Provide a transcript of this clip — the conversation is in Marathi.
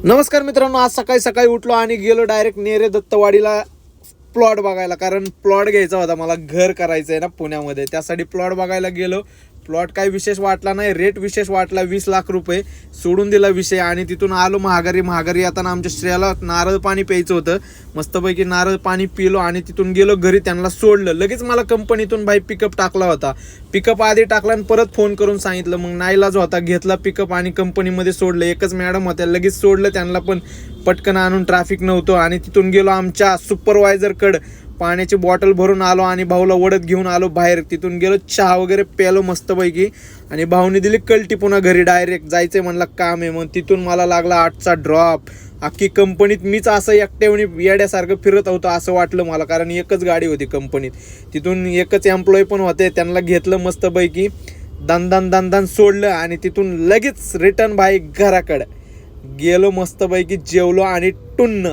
नमस्कार मित्रांनो, आज सकाळी सकाळी उठलो आणि गेलो डायरेक्ट नेरे दत्तवाडीला प्लॉट बघायला. कारण प्लॉट घ्यायचा होता मला, घर करायचं आहे ना पुण्यामध्ये, त्यासाठी प्लॉट बघायला गेलो. प्लॉट काही विशेष वाटला नाही, रेट विशेष वाटला, 20 लाख रुपये. सोडून दिला विषय आणि तिथून आलो महागारी येताना आमच्या श्रेयाला नारळ पाणी प्यायचं होतं. मस्तपैकी नारळ पाणी पिलो आणि तिथून गेलो घरी, त्यांना सोडलं. लगेच मला कंपनीतून भाई पिकअप टाकला होता. पिकअप आधी टाकला आणि परत फोन करून सांगितलं. मग नाईलाज होता, घेतला पिकअप आणि कंपनीमध्ये सोडलं. एकच मॅडम होत्या, लगेच सोडलं त्यांना, पण पटकन आणून, ट्रॅफिक नव्हतं. आणि तिथून गेलो आमच्या सुपरवायझरकडं, पाण्याची बॉटल भरून आलो आणि भाऊला ओढत घेऊन आलो बाहेर. तिथून गेलो, चहा वगैरे प्यालो मस्तपैकी आणि भाऊने दिली कल्टी. पुन्हा घरी डायरेक्ट जायचंय म्हणलं, काम आहे. मग तिथून मला लागला 8चा ड्रॉप. अख्खी कंपनीत मीच असं एकट्याने येड्यासारखं फिरत होतो असं वाटलं मला, कारण एकच गाडी होती कंपनीत. तिथून एकच एम्प्लॉई पण होते, त्यांना घेतलं मस्तपैकी, दन सोडलं आणि तिथून लगेच रिटर्न भाई घराकडं गेलो. मस्तपैकी जेवलो आणि टुन्न.